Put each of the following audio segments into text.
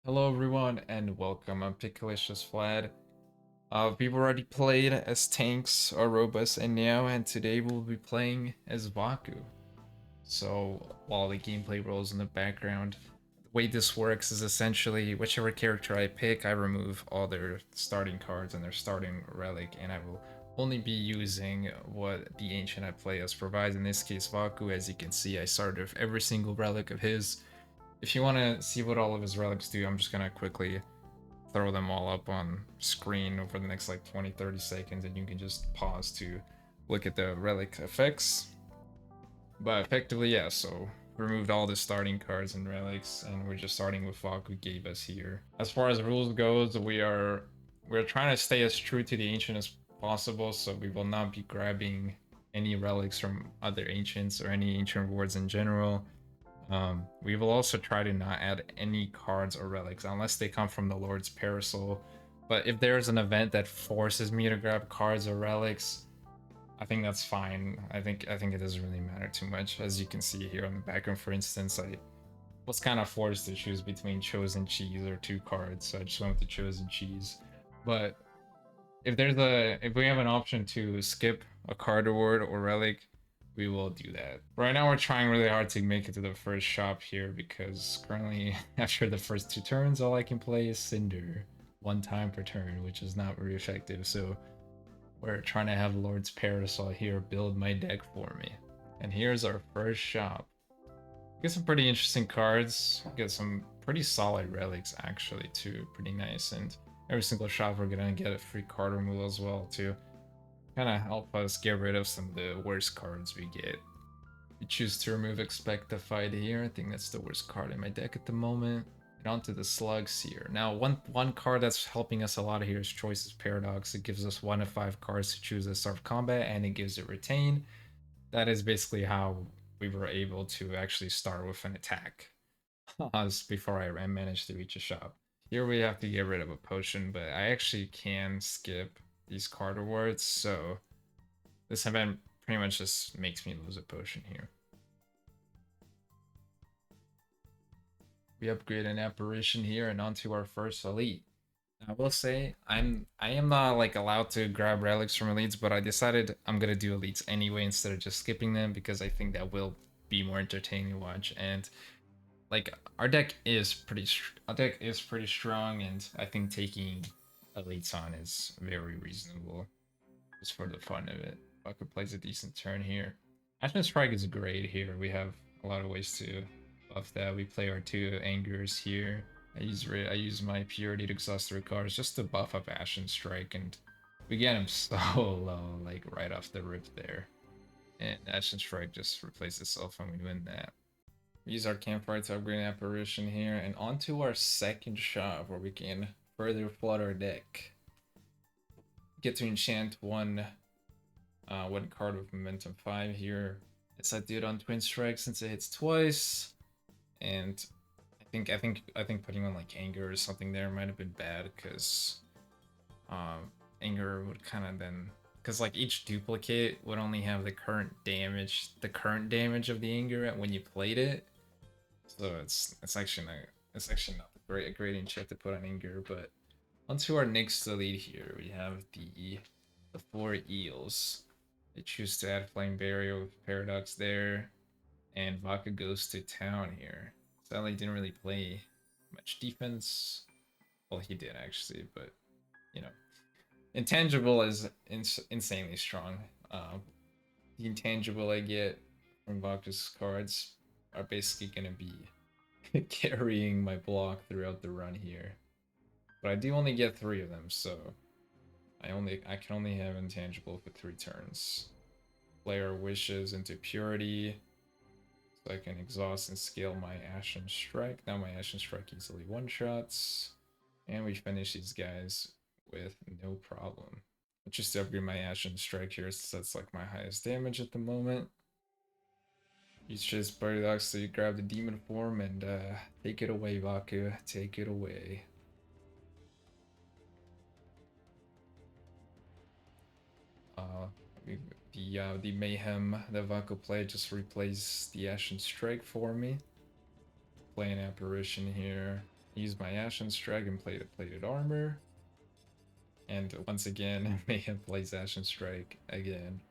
Hello everyone and welcome. I'm Pickalicious Vlad. We've already played as tanks or robots and now, and today we'll be playing as Vakuu. So while the gameplay rolls in the background, the way this works is essentially whichever character I pick, I remove all their starting cards and their starting relic, and I will only be using what the ancient I play as provides. In this case, Vakuu. As you can see, I started with every single relic of his. If you want to see what all of his relics do, I'm just gonna quickly throw them all up on screen over the next like 20-30 seconds, and you can just pause to look at the relic effects. But effectively, yeah, so removed all the starting cards and relics, and we're just starting with Vakuu gave us here. As far as rules goes, we're trying to stay as true to the ancient as possible, so we will not be grabbing any relics from other ancients or any ancient rewards in general. We will also try to not add any cards or relics unless they come from the Lord's Parasol. But if there's an event that forces me to grab cards or relics, I think that's fine. I think it doesn't really matter too much. As you can see here on the background, for instance, I was kind of forced to choose between Chosen Cheese or two cards, so I just went with the Chosen Cheese. But if we have an option to skip a card reward or relic, we will do that. Right now we're trying really hard to make it to the first shop here because currently after the first two turns all I can play is Cinder one time per turn, which is not very effective. So we're trying to have Lord's Parasol here build my deck for me. And here's our first shop. Get some pretty interesting cards. Get some pretty solid relics actually too. Pretty nice. And every single shop we're gonna get a free card removal as well to kind of help us get rid of some of the worst cards we get. We choose to remove Expectified here. I think that's the worst card in my deck at the moment. And onto the slugs here. Now, one card that's helping us a lot here is Choices Paradox. It gives us 1 of 5 cards to choose at the start of combat, and it gives it Retain. That is basically how we were able to actually start with an attack before I managed to reach a shop. Here we have to get rid of a potion, but I actually can skip these card rewards, so this event pretty much just makes me lose a potion here. We upgrade an apparition here and onto our first elite. I will say I am not like allowed to grab relics from elites, but I decided I'm gonna do elites anyway instead of just skipping them because I think that will be more entertaining to watch. And like our deck is pretty strong, and I think taking elites on is very reasonable just for the fun of it. Vakuu plays a decent turn here. Ashen Strike is great here. We have a lot of ways to buff that. We play our two angers here. I use my purity to exhaust 3 cards just to buff up Ashen Strike, and we get him so low, like right off the rip there. And Ashen Strike just replaces itself and we win that. We use our campfire to upgrade an apparition here, and onto our second shop where we can further flood our deck. Get to enchant one card with momentum 5 here. It's I do it on Twin Strike since it hits twice, and I think putting on like anger or something there might have been bad because anger would kind of then because like each duplicate would only have the current damage of the anger when you played it. So it's actually not a great enchant to put on anger. But onto our next elite here, we have the 4 eels. They choose to add Flame Barrier with Paradox there, and Vakuu goes to town here. Sadly, didn't really play much defense. Well, he did actually, but you know, intangible is insanely strong. The intangible I get from Vaku's cards are basically gonna be carrying my block throughout the run here. But I do only get 3 of them, so I can only have intangible for 3 turns. Player wishes into purity, so I can exhaust and scale my Ashen Strike. Now my Ashen Strike easily one-shots. And we finish these guys with no problem. I'll just upgrade my Ashen Strike here since that's like my highest damage at the moment. Use just Paradox so you grab the demon form and take it away, Vakuu. Take it away. Uh, the Mayhem that Vakuu played just replays the Ashen Strike for me. Play an apparition here. use my Ashen Strike and play the plated armor. And once again, Mayhem plays Ashen Strike again.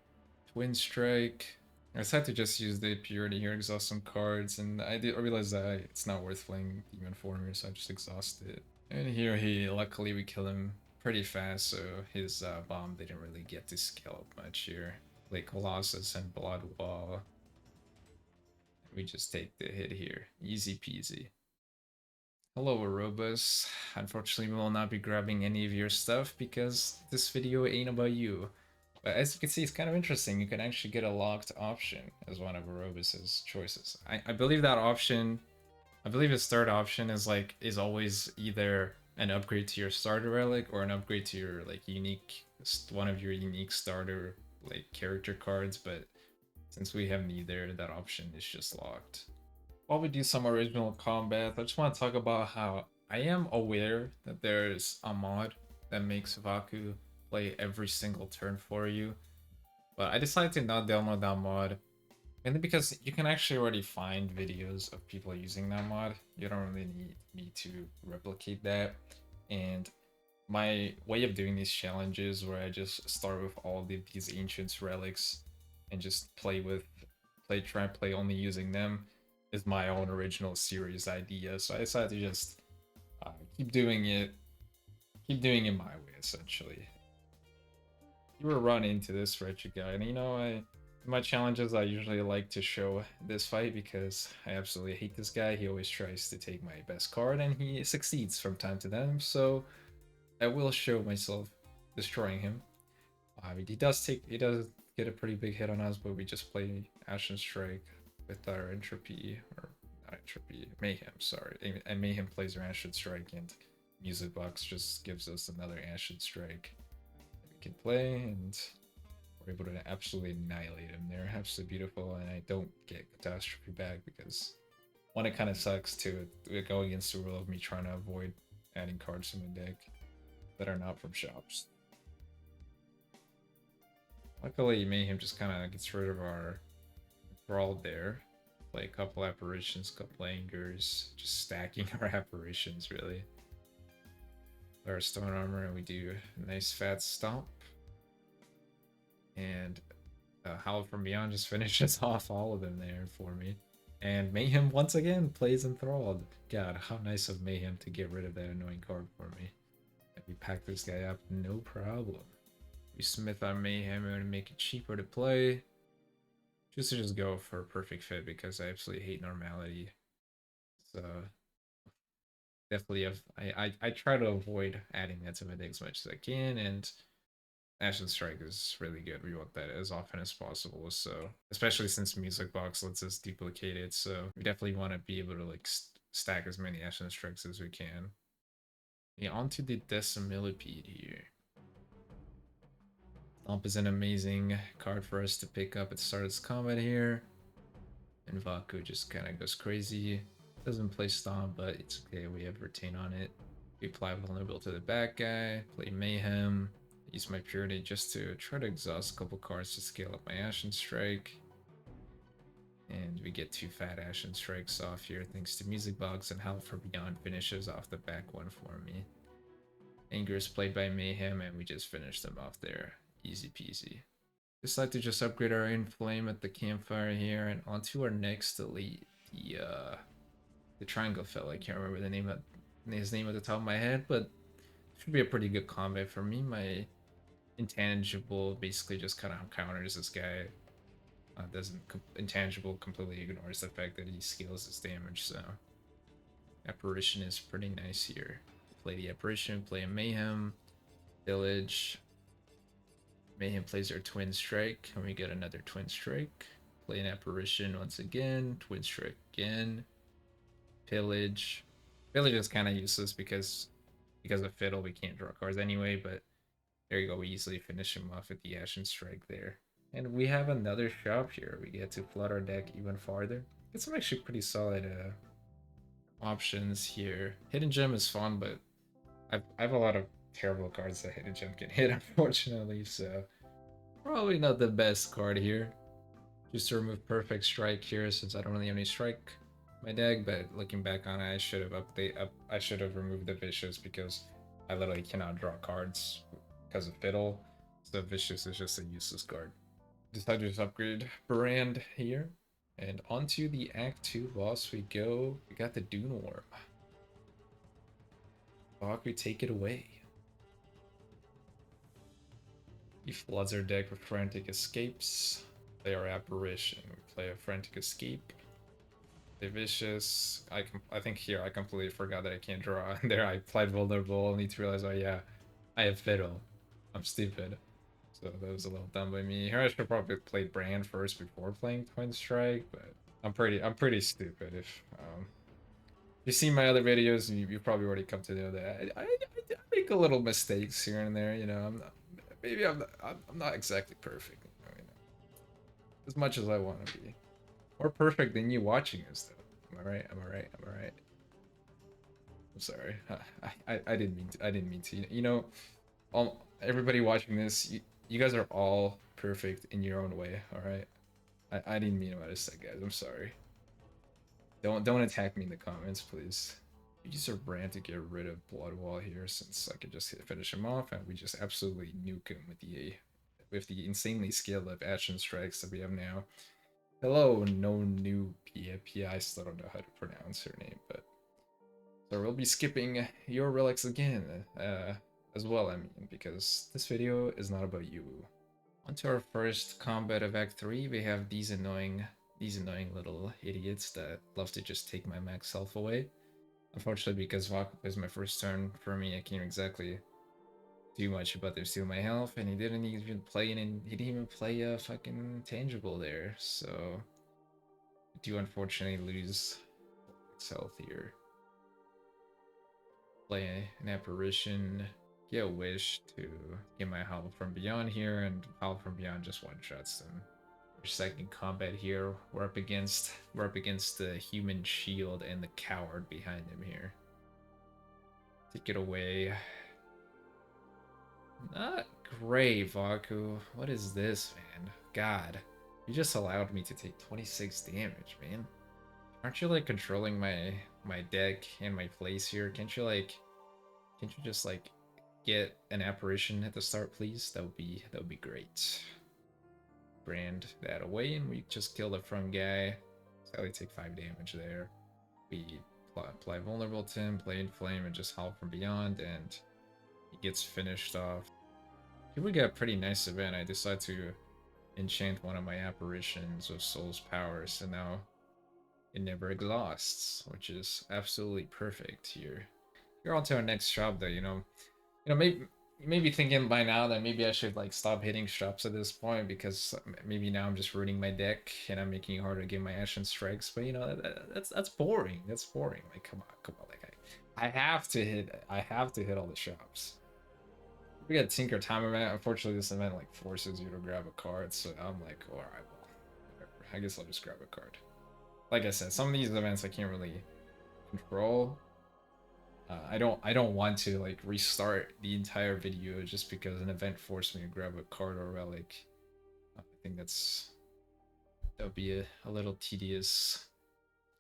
Twin Strike. I decided to just use the Purity here, exhaust some cards, and I realized that it's not worth playing Demon Form here, so I just exhaust it. And here luckily we kill him pretty fast, so his bomb didn't really get to scale up much here. Play Colossus and Blood Wall. We just take the hit here. Easy peasy. Hello, Arobus. Unfortunately, we will not be grabbing any of your stuff because this video ain't about you. But as you can see, it's kind of interesting. You can actually get a locked option as one of Arobus's choices. I believe that option, I believe his third option is always either an upgrade to your starter relic or an upgrade to your one of your unique starter character cards. But since we have neither, that option is just locked. While we do some original combat, I just want to talk about how I am aware that there's a mod that makes Vakuu play every single turn for you, but I decided to not download that mod, mainly because you can actually already find videos of people using that mod. You don't really need me to replicate that, and my way of doing these challenges where I just start with all of these ancient relics and just try and play only using them is my own original series idea, so I decided to just keep doing it my way, essentially. You were run into this wretched guy, and in my challenges I usually like to show this fight because I absolutely hate this guy. He always tries to take my best card, and he succeeds from time to time, so I will show myself destroying him. He does get a pretty big hit on us, but we just play Ashen Strike with our entropy, or not entropy, mayhem, sorry. And mayhem plays our Ashen Strike, and Music Box just gives us another Ashen Strike that we can play, and we're able to absolutely annihilate him there. Absolutely beautiful, and I don't get Catastrophe back because one, it kind of sucks to go against the rule of me trying to avoid adding cards to my deck that are not from shops. Luckily, Mayhem just kind of gets rid of our Brawl there. Play a couple apparitions, couple angers, just stacking our apparitions, really. Our stone armor, and we do a nice fat stomp. And Howl from Beyond just finishes off all of them there for me. And Mayhem once again plays Enthralled. God, how nice of Mayhem to get rid of that annoying card for me. And we pack this guy up, no problem. We smith our Mayhem and make it cheaper to play. Just go for a perfect fit because I absolutely hate normality. So definitely, I try to avoid adding that to my deck as much as I can, and Ashen Strike is really good. We want that as often as possible. So especially since Music Box lets us duplicate it, so we definitely want to be able to stack as many Ashen Strikes as we can. Yeah, onto the Decimillipede here. Stomp is an amazing card for us to pick up at the start of this combat here. And Vakuu just kind of goes crazy. Doesn't play Stomp, but it's okay. We have Retain on it. We apply Vulnerable to the back guy. Play Mayhem. Use my Purity just to try to exhaust a couple cards to scale up my Ashen Strike. And we get 2 fat Ashen Strikes off here thanks to Music Box, and Howl from Beyond finishes off the back one for me. Anger is played by Mayhem, and we just finished them off there. Easy peasy. Decide to just upgrade our Inflame at the campfire here, and onto our next elite, the Triangle Fellow. I can't remember his name at the top of my head, but it should be a pretty good combat for me. My Intangible basically just kind of counters this guy. Intangible completely ignores the fact that he scales his damage, so Apparition is pretty nice here. Play the Apparition, play a Mayhem, Village. Mayhem plays our Twin Strike, and we get another Twin Strike. Play an Apparition once again, Twin Strike again. Pillage. Pillage is kind of useless because of Fiddle we can't draw cards anyway, but there you go, we easily finish him off with the Ashen Strike there. And we have another shop here. We get to flood our deck even farther. Get some actually pretty solid options here. Hidden Gem is fun, but I have a lot of terrible cards that Hidden Gem can hit, unfortunately, so probably not the best card here. Just to remove Perfect Strike here, since I don't really have any strike my deck, but looking back on it, I should have removed the Vicious because I literally cannot draw cards because of Fiddle. So Vicious is just a useless card. Decided to just upgrade Brand here. And onto the Act 2 boss we go. We got the Dune Worm. Vakuu, take it away. He floods our deck with Frantic Escapes. Play our Apparition. We play a Frantic Escape. The Vicious. I think here I completely forgot that I can't draw. And there I played Vulnerable. I need to realize, oh yeah, I have Fiddle. I'm stupid. So that was a little dumb by me. Here I should probably play Brand first before playing Twin Strike, but I'm pretty stupid. If you see my other videos, you probably already come to know that I make a little mistakes here and there. You know, I'm not exactly perfect. You know, as much as I want to be, more perfect than you watching this though. Am I right? Am I right? Am I right? I'm sorry. I didn't mean to. I didn't mean to. You know, everybody watching this, you guys are all perfect in your own way. All right. I didn't mean what I said, guys. I'm sorry. Don't attack me in the comments, please. Use our brand to get rid of Bloodwall here, since I could just finish him off, and we just absolutely nuke him with the insanely scaled up action strikes that we have now. Hello, no new Pia. I still don't know how to pronounce her name, but so we'll be skipping your relics again, as well. I mean, because this video is not about you. On to our first combat of Act 3, we have these annoying little idiots that love to just take my max health away. Unfortunately, because Vakuu plays my first turn for me, I can't exactly do much about them stealing my health, and he didn't even play a fucking tangible there, so I do unfortunately lose health here. Play an apparition, get a wish to get my Howl from Beyond here, and Howl from Beyond just one-shots them. Our second combat here, we're up against the human shield and the coward behind him here. Take it away. Not great, Vakuu. What is this, man? God, you just allowed me to take 26 damage, man. Aren't you like controlling my deck and my place here? Can't you just like get an apparition at the start, please? That would be great. Brand that away, and we just kill the front guy. Sadly, take 5 damage there. We apply vulnerable to him, play Inflame, and just Howl from Beyond, and he gets finished off. Here we get a pretty nice event. I decide to enchant one of my apparitions with Soul's Power, so now it never exhausts, which is absolutely perfect here. You're on to our next shop, though. Maybe you may be thinking by now that maybe I should like stop hitting shops at this point, because maybe now I'm just ruining my deck and I'm making it harder to get my action strikes. But you know, that's boring. That's boring. Like come on, like I have to hit all the shops. We got Tinker Time event. Unfortunately, this event like forces you to grab a card, so I'm like, all right, well, whatever. I guess I'll just grab a card. Like I said, some of these events I can't really control. I don't want to like restart the entire video just because an event forced me to grab a card or relic. I think that would be a little tedious.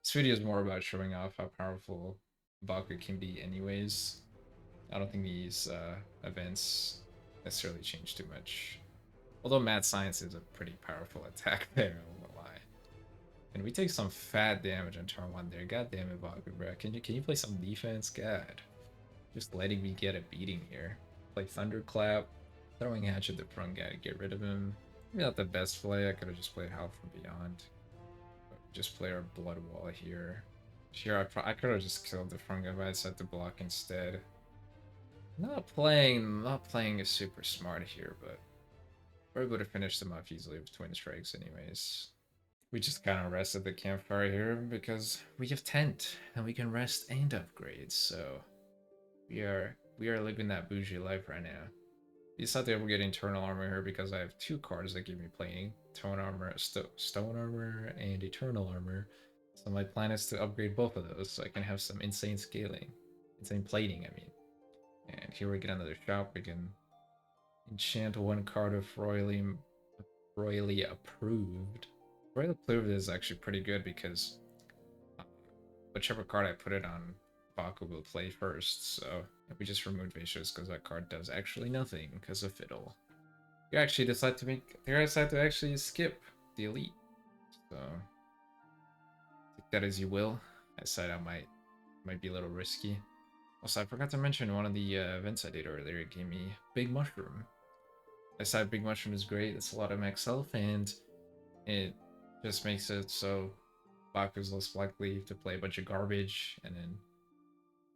This video is more about showing off how powerful Vakuu can be anyways. I don't think these events necessarily change too much. Although Mad Science is a pretty powerful attack there, I won't lie. And we take some fat damage on turn 1 there. God damn it, Vakuu, bro. Can you play some defense? God. Just letting me get a beating here. Play Thunderclap. Throwing Hatch at the front guy to get rid of him. Maybe not the best play. I could have just played Howl from Beyond. But just play our Blood Wall here. Here, I could have just killed the front guy, but I decided to block instead. Not playing is super smart here, but we're able to finish them off easily with Twin Strikes anyways. We just kind of rest at the campfire here because we have tent and we can rest and upgrade, so we are living that bougie life right now. Decided that we're getting Eternal Armor here because I have 2 cards that give me playing. Stone Armor and Eternal Armor. So my plan is to upgrade both of those so I can have some insane scaling. Insane plating, I mean. And here we get another shop. We can enchant 1 card of royally approved. Royally approved is actually pretty good because whichever card I put it on, Vakuu will play first. So if we just remove Vicious because that card does actually nothing because of Fiddle. You actually decide to actually skip the elite. So take that as you will. I said I might be a little risky. Also, I forgot to mention one of the events I did earlier. It gave me Big Mushroom. I said Big Mushroom is great. It's a lot of max health, and it just makes it so Baku's less likely to play a bunch of garbage and then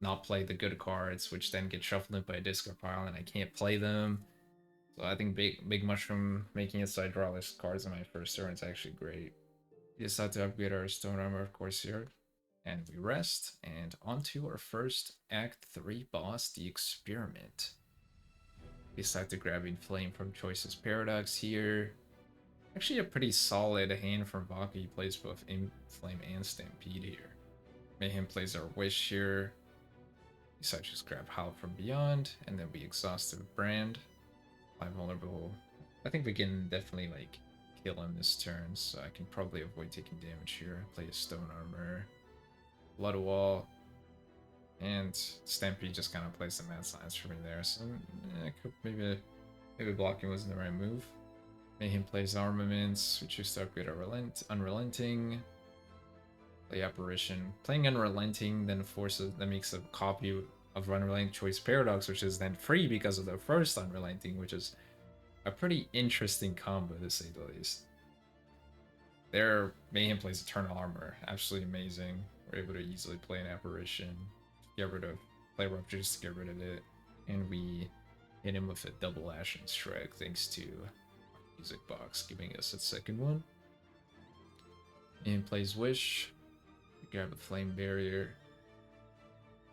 not play the good cards, which then get shuffled into a discard pile, and I can't play them. So I think Big Mushroom making it so I draw less cards in my first turn is actually great. We decide to upgrade our Stone Armor, of course, here. And we rest, and onto our first Act 3 boss, the Experiment. We decide to grab Inflame from Choice's Paradox here. Actually a pretty solid hand from Vakuu. He plays both Inflame and Stampede here. Mayhem plays our Wish here. We decide to just grab Howl from Beyond, and then we Exhaustive Brand. I'm vulnerable. I think we can definitely like kill him this turn, so I can probably avoid taking damage here. Play a Stone Armor. Blood Wall, and Stampede just kind of plays the Mad Science for me there, so maybe blocking wasn't the right move. Mayhem plays Armaments, we choose to upgrade our Unrelenting, play Apparition. Playing Unrelenting then makes a copy of Unrelenting Choice Paradox, which is then free because of the first Unrelenting, which is a pretty interesting combo to say the least. There, Mayhem plays Eternal Armor, absolutely amazing. We're able to easily play an Apparition, play Rupture just to get rid of it, and we hit him with a double Ashen Strike thanks to Music Box, giving us a second one. And plays Wish, we grab a Flame Barrier.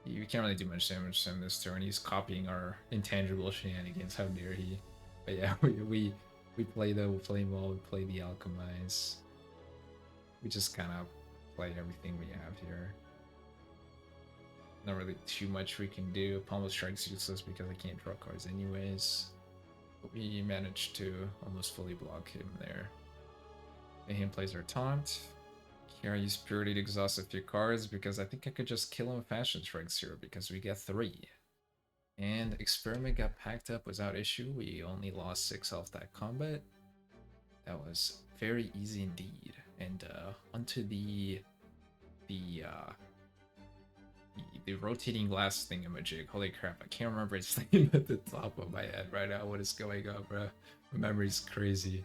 We can't really do much damage to him this turn. He's copying our intangible shenanigans. How dare he? But yeah, we play the Flame Wall, we play the Alchemize. We just kind of play everything we have here. Not really too much we can do. Pommel Strike's useless because I can't draw cards anyways. But we managed to almost fully block him there. Mayhem plays our Taunt. Here I use Purity to exhaust a few cards because I think I could just kill him with Fashion Strikes here because we get 3. And Experiment got packed up without issue. We only lost 6 health that combat. That was very easy indeed. And onto the rotating glass thingamajig. Holy crap, I can't remember its name at the top of my head right now. What is going on, bro? My memory's crazy.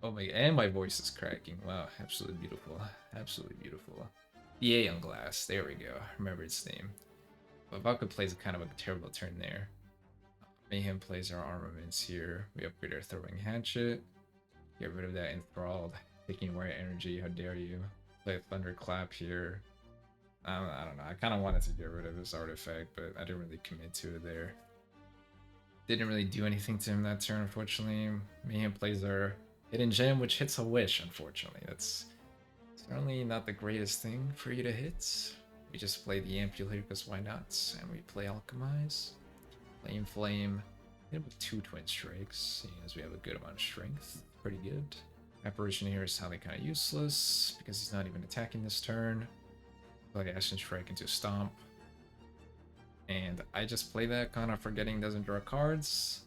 Oh my, and my voice is cracking. Wow, absolutely beautiful. Absolutely beautiful. The Aeon Glass, there we go. Remember its name. But Vakuu plays a kind of a terrible turn there. Mayhem plays our Armaments here. We upgrade our Throwing Hatchet. Get rid of that Enthralled. Taking away energy, how dare you. Play a Thunderclap here. I don't know, I kind of wanted to get rid of this artifact, but I didn't really commit to it there. Didn't really do anything to him that turn, unfortunately. Mayhem plays our Hidden Gem, which hits a Wish, unfortunately. That's certainly not the greatest thing for you to hit. We just play the Ampulator because why not? And we play Alchemize. Play Inflame. Hit with 2 Twin Strikes, seeing as we have a good amount of strength. Pretty good. Apparition here is highly kind of useless because he's not even attacking this turn. Play Ashen Strike into Stomp. And I just play that kind of forgetting doesn't draw cards.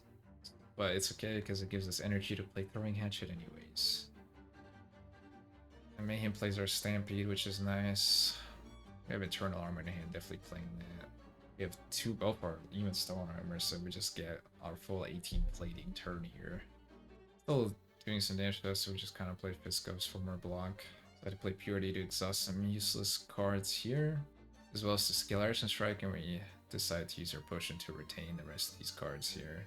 But it's okay because it gives us energy to play Throwing Hatchet anyways. And Mayhem plays our Stampede, which is nice. We have Eternal Armor in hand, definitely playing that. We have both our even Stone Armor, so we just get our full 18 plating turn here. Still doing some damage to us, so we just kind of play Fiskos for more block. So I had to play Purity to exhaust some useless cards here, as well as the skill Arson Strike, and we decide to use our potion to retain the rest of these cards here.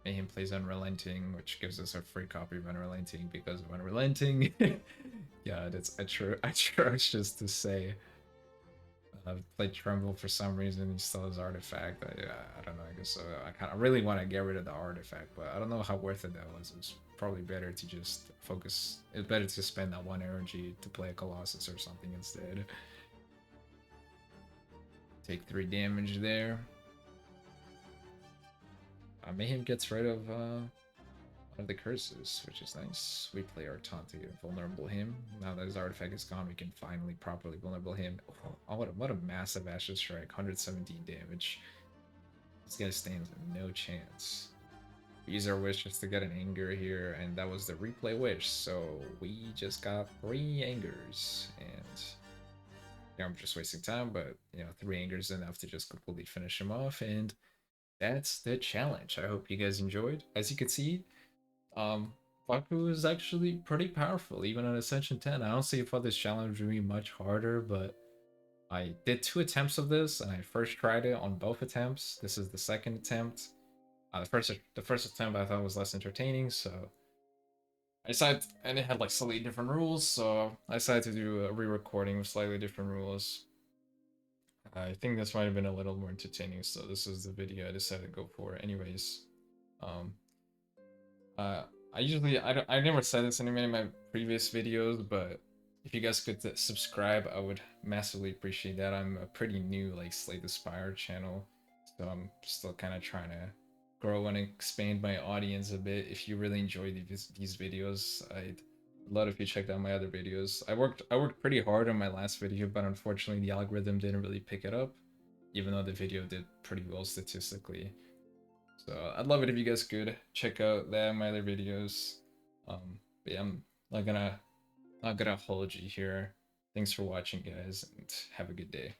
Mayhem plays Unrelenting, which gives us a free copy of Unrelenting because of Unrelenting. Yeah, that's atrocious to say. Played Tremble for some reason, he still has Artifact. I don't know, I guess I really want to get rid of the Artifact, but I don't know how worth it that was. It's probably better to just focus, it's better to spend that 1 energy to play a Colossus or something instead. Take 3 damage there. Mayhem gets rid of one of the curses, which is nice. We play our taunt to vulnerable him. Now that his artifact is gone, we can finally properly vulnerable him. Oh, what a massive Ashes Strike, 117 damage. This guy stands no chance. We use our wish just to get an anger here, and that was the replay wish, so we just got 3 angers, and I'm just wasting time, but 3 angers is enough to just completely finish him off, and that's the challenge. I hope you guys enjoyed. As you can see, Vakuu is actually pretty powerful, even on Ascension 10. I don't see if this challenge would be much harder, but I did 2 attempts of this, and I first tried it on both attempts. This is the second attempt. The first attempt I thought was less entertaining, so I decided, and it had like slightly different rules, so I decided to do a re-recording with slightly different rules. I think this might have been a little more entertaining, so this is the video I decided to go for. Anyways, um, I usually I never said this in any of my previous videos, but if you guys could subscribe, I would massively appreciate that. I'm a pretty new like Slay the Spire channel, so I'm still kind of trying to grow and expand my audience a bit. If you really enjoy these videos, I'd love if you checked out my other videos. I worked pretty hard on my last video, but unfortunately the algorithm didn't really pick it up, even though the video did pretty well statistically. So I'd love it if you guys could check out that and my other videos. But yeah, I'm not gonna hold you here. Thanks for watching, guys, and have a good day.